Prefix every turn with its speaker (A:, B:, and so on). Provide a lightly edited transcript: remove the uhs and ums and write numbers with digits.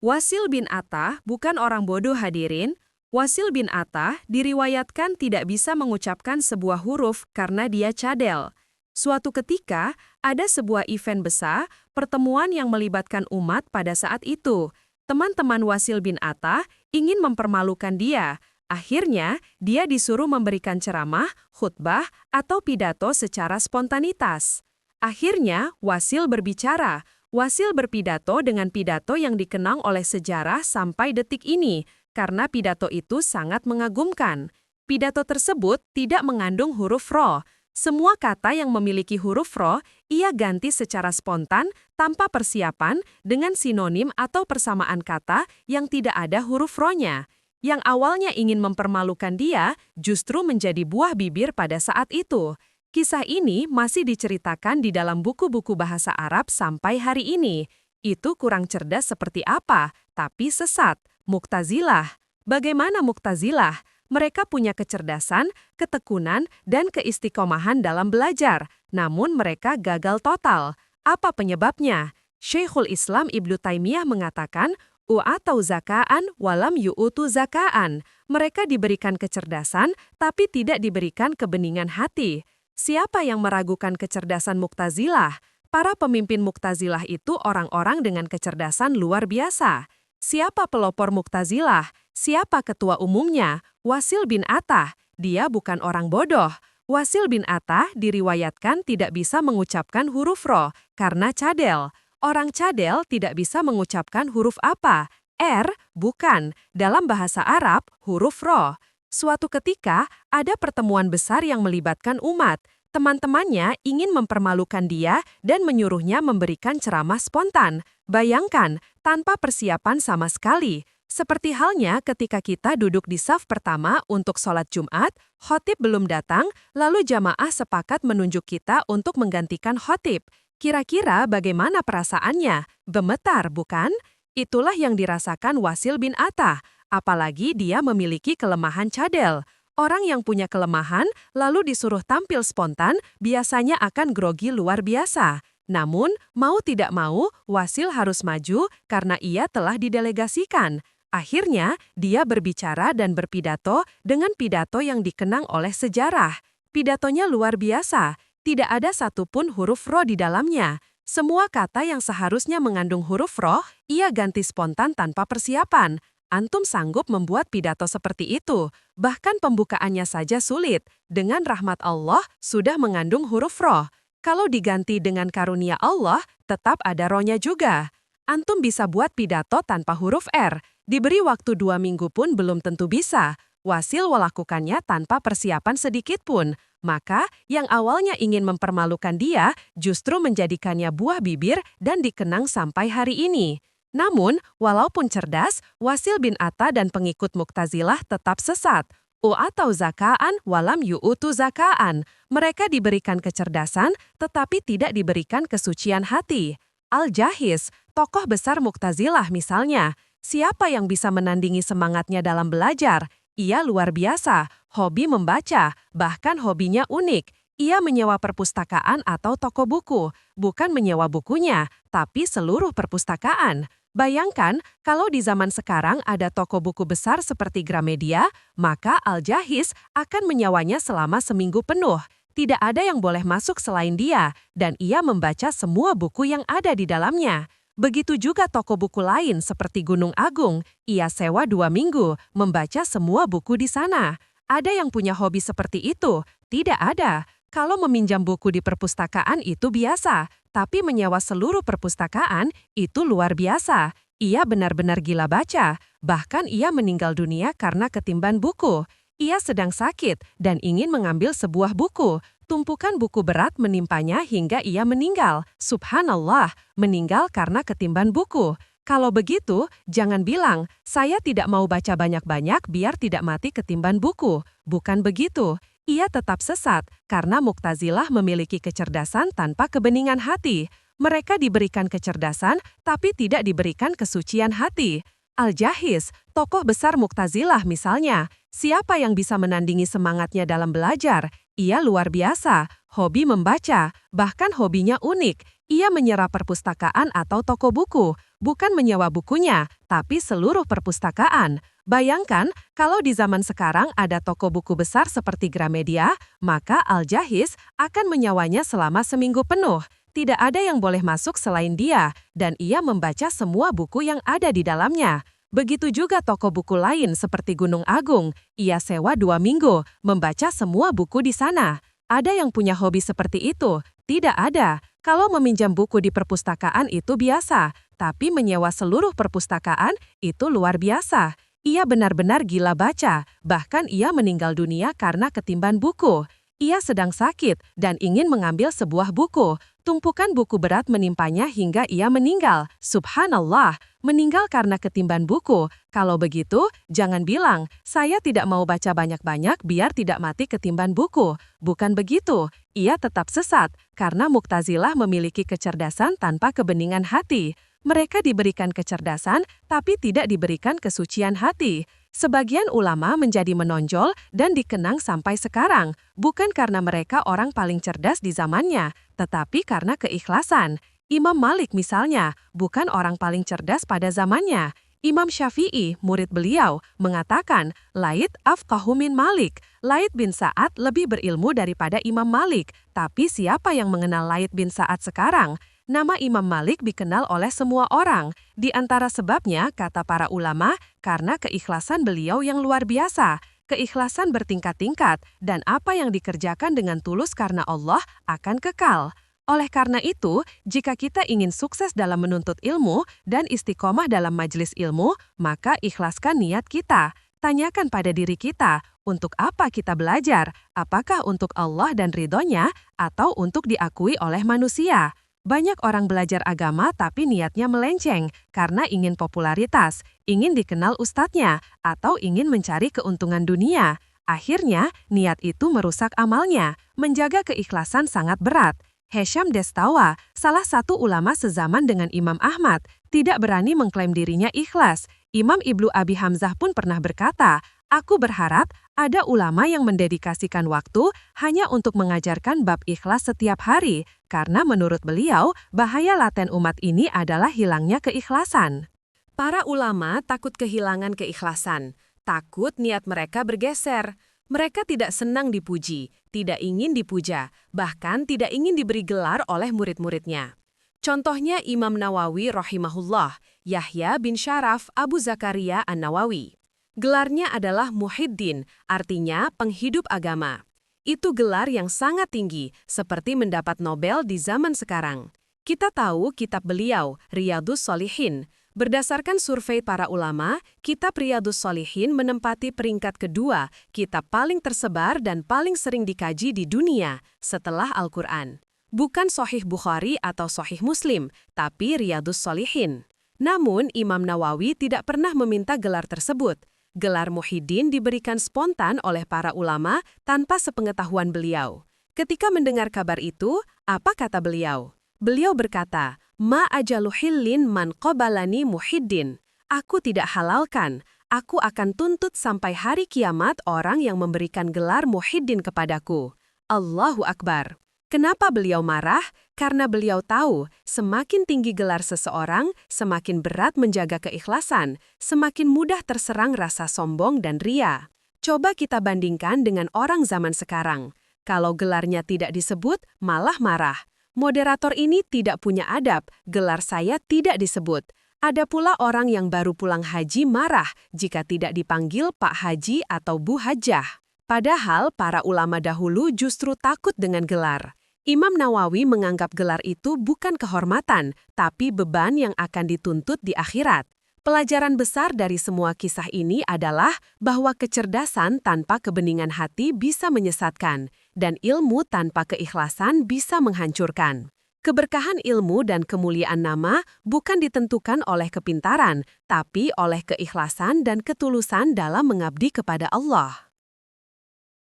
A: Wasil bin Atah bukan orang bodoh hadirin. Wasil bin Atah diriwayatkan tidak bisa mengucapkan sebuah huruf karena dia cadel. Suatu ketika, ada sebuah event besar, pertemuan yang melibatkan umat pada saat itu. Teman-teman Wasil bin Atah ingin mempermalukan dia. Akhirnya, dia disuruh memberikan ceramah, khutbah, atau pidato secara spontanitas. Akhirnya, Wasil berbicara. Wasil berpidato dengan pidato yang dikenang oleh sejarah sampai detik ini, karena pidato itu sangat mengagumkan. Pidato tersebut tidak mengandung huruf ro. Semua kata yang memiliki huruf ro, ia ganti secara spontan, tanpa persiapan, dengan sinonim atau persamaan kata yang tidak ada huruf ro-nya. Yang awalnya ingin mempermalukan dia, justru menjadi buah bibir pada saat itu. Kisah ini masih diceritakan di dalam buku-buku bahasa Arab sampai hari ini. Itu kurang cerdas seperti apa, tapi sesat. Mu'tazilah. Bagaimana Mu'tazilah? Mereka punya kecerdasan, ketekunan, dan keistiqomahan dalam belajar. Namun mereka gagal total. Apa penyebabnya? Syekhul Islam Ibnu Taimiyah mengatakan, "U'atau zakaan walam yu'utu zakaan." Mereka diberikan kecerdasan, tapi tidak diberikan kebeningan hati. Siapa yang meragukan kecerdasan Mu'tazilah? Para pemimpin Mu'tazilah itu orang-orang dengan kecerdasan luar biasa. Siapa pelopor Mu'tazilah? Siapa ketua umumnya? Wasil bin Atah. Dia bukan orang bodoh. Wasil bin Atah diriwayatkan tidak bisa mengucapkan huruf ro karena cadel. Orang cadel tidak bisa mengucapkan huruf apa? R, bukan. Dalam bahasa Arab, huruf ro. Suatu ketika, ada pertemuan besar yang melibatkan umat. Teman-temannya ingin mempermalukan dia dan menyuruhnya memberikan ceramah spontan. Bayangkan, tanpa persiapan sama sekali. Seperti halnya ketika kita duduk di saf pertama untuk sholat Jumat, khotib belum datang, lalu jamaah sepakat menunjuk kita untuk menggantikan khotib. Kira-kira bagaimana perasaannya? Gemetar, bukan? Itulah yang dirasakan Wasil bin Atah. Apalagi dia memiliki kelemahan cadel. Orang yang punya kelemahan lalu disuruh tampil spontan biasanya akan grogi luar biasa. Namun, mau tidak mau, Wasil harus maju karena ia telah didelegasikan. Akhirnya, dia berbicara dan berpidato dengan pidato yang dikenang oleh sejarah. Pidatonya luar biasa, tidak ada satupun huruf ro di dalamnya. Semua kata yang seharusnya mengandung huruf ro, ia ganti spontan tanpa persiapan. Antum sanggup membuat pidato seperti itu, bahkan pembukaannya saja sulit. Dengan rahmat Allah, sudah mengandung huruf ro. Kalau diganti dengan karunia Allah, tetap ada ro-nya juga. Antum bisa buat pidato tanpa huruf R. Diberi waktu 2 minggu pun belum tentu bisa. Wasil melakukannya tanpa persiapan sedikit pun. Maka, yang awalnya ingin mempermalukan dia, justru menjadikannya buah bibir dan dikenang sampai hari ini. Namun, walaupun cerdas, Wasil bin Atah dan pengikut Mu'tazilah tetap sesat. U'atau zakaan walam yu'utu zakaan. Mereka diberikan kecerdasan, tetapi tidak diberikan kesucian hati. Al-Jahiz, tokoh besar Mu'tazilah misalnya. Siapa yang bisa menandingi semangatnya dalam belajar? Ia luar biasa, hobi membaca, bahkan hobinya unik. Ia menyewa perpustakaan atau toko buku, bukan menyewa bukunya, tapi seluruh perpustakaan. Bayangkan, kalau di zaman sekarang ada toko buku besar seperti Gramedia, maka Al-Jahiz akan menyewanya selama seminggu penuh. Tidak ada yang boleh masuk selain dia, dan ia membaca semua buku yang ada di dalamnya. Begitu juga toko buku lain seperti Gunung Agung, ia sewa 2 minggu, membaca semua buku di sana. Ada yang punya hobi seperti itu? Tidak ada. Kalau meminjam buku di perpustakaan itu biasa, tapi menyewa seluruh perpustakaan itu luar biasa. Ia benar-benar gila baca, bahkan ia meninggal dunia karena ketimban buku. Ia sedang sakit dan ingin mengambil sebuah buku. Tumpukan buku berat menimpanya hingga ia meninggal. Subhanallah, meninggal karena ketimban buku. Kalau begitu, jangan bilang, saya tidak mau baca banyak-banyak biar tidak mati ketimban buku. Bukan begitu. Ia tetap sesat karena Mu'tazilah memiliki kecerdasan tanpa kebeningan hati. Mereka diberikan kecerdasan tapi tidak diberikan kesucian hati. Al-Jahiz, tokoh besar Mu'tazilah misalnya. Siapa yang bisa menandingi semangatnya dalam belajar? Ia luar biasa, hobi membaca, bahkan hobinya unik. Ia menyerap perpustakaan atau toko buku, bukan menyewa bukunya, tapi seluruh perpustakaan. Bayangkan, kalau di zaman sekarang ada toko buku besar seperti Gramedia, maka Al-Jahiz akan menyewanya selama seminggu penuh. Tidak ada yang boleh masuk selain dia, dan ia membaca semua buku yang ada di dalamnya. Begitu juga toko buku lain seperti Gunung Agung, ia sewa 2 minggu, membaca semua buku di sana. Ada yang punya hobi seperti itu? Tidak ada. Kalau meminjam buku di perpustakaan itu biasa, tapi menyewa seluruh perpustakaan itu luar biasa. Ia benar-benar gila baca, bahkan ia meninggal dunia karena ketimban buku. Ia sedang sakit dan ingin mengambil sebuah buku. Tumpukan buku berat menimpanya hingga ia meninggal. Subhanallah, meninggal karena ketimban buku. Kalau begitu, jangan bilang, saya tidak mau baca banyak-banyak biar tidak mati ketimban buku. Bukan begitu, ia tetap sesat, karena Mu'tazilah memiliki kecerdasan tanpa kebeningan hati. Mereka diberikan kecerdasan, tapi tidak diberikan kesucian hati. Sebagian ulama menjadi menonjol dan dikenang sampai sekarang, bukan karena mereka orang paling cerdas di zamannya, tetapi karena keikhlasan. Imam Malik misalnya, bukan orang paling cerdas pada zamannya. Imam Syafi'i, murid beliau, mengatakan, Laith afqahu min Malik. Laith bin Sa'ad lebih berilmu daripada Imam Malik. Tapi siapa yang mengenal Laith bin Sa'ad sekarang? Nama Imam Malik dikenal oleh semua orang. Di antara sebabnya, kata para ulama, karena keikhlasan beliau yang luar biasa. Keikhlasan bertingkat-tingkat, dan apa yang dikerjakan dengan tulus karena Allah akan kekal. Oleh karena itu, jika kita ingin sukses dalam menuntut ilmu dan istiqomah dalam majelis ilmu, maka ikhlaskan niat kita. Tanyakan pada diri kita, untuk apa kita belajar? Apakah untuk Allah dan ridhonya, atau untuk diakui oleh manusia? Banyak orang belajar agama tapi niatnya melenceng karena ingin popularitas, ingin dikenal ustadznya, atau ingin mencari keuntungan dunia. Akhirnya, niat itu merusak amalnya. Menjaga keikhlasan sangat berat. Hisham Destawa, salah satu ulama sezaman dengan Imam Ahmad, tidak berani mengklaim dirinya ikhlas. Imam Ibnu Abi Hamzah pun pernah berkata, aku berharap ada ulama yang mendedikasikan waktu hanya untuk mengajarkan bab ikhlas setiap hari, karena menurut beliau, bahaya laten umat ini adalah hilangnya keikhlasan. Para ulama takut kehilangan keikhlasan, takut niat mereka bergeser. Mereka tidak senang dipuji, tidak ingin dipuja, bahkan tidak ingin diberi gelar oleh murid-muridnya. Contohnya Imam Nawawi rahimahullah, Yahya bin Syaraf Abu Zakaria An-Nawawi. Gelarnya adalah Muhyiddin, artinya penghidup agama. Itu gelar yang sangat tinggi, seperti mendapat Nobel di zaman sekarang. Kita tahu kitab beliau, Riyadhus Shalihin. Berdasarkan survei para ulama, kitab Riyadhus Shalihin menempati peringkat kedua, kitab paling tersebar dan paling sering dikaji di dunia, setelah Al-Quran. Bukan Sahih Bukhari atau Sahih Muslim, tapi Riyadhus Shalihin. Namun, Imam Nawawi tidak pernah meminta gelar tersebut. Gelar Muhyiddin diberikan spontan oleh para ulama tanpa sepengetahuan beliau. Ketika mendengar kabar itu, apa kata beliau? Beliau berkata, Ma ajalu hillin man qabalani Muhyiddin. Aku tidak halalkan, aku akan tuntut sampai hari kiamat orang yang memberikan gelar Muhyiddin kepadaku. Allahu Akbar. Kenapa beliau marah? Karena beliau tahu, semakin tinggi gelar seseorang, semakin berat menjaga keikhlasan, semakin mudah terserang rasa sombong dan ria. Coba kita bandingkan dengan orang zaman sekarang. Kalau gelarnya tidak disebut, malah marah. Moderator ini tidak punya adab, gelar saya tidak disebut. Ada pula orang yang baru pulang haji marah jika tidak dipanggil Pak Haji atau Bu Hajjah. Padahal para ulama dahulu justru takut dengan gelar. Imam Nawawi menganggap gelar itu bukan kehormatan, tapi beban yang akan dituntut di akhirat. Pelajaran besar dari semua kisah ini adalah bahwa kecerdasan tanpa kebeningan hati bisa menyesatkan, dan ilmu tanpa keikhlasan bisa menghancurkan. Keberkahan ilmu dan kemuliaan nama bukan ditentukan oleh kepintaran, tapi oleh keikhlasan dan ketulusan dalam mengabdi kepada Allah.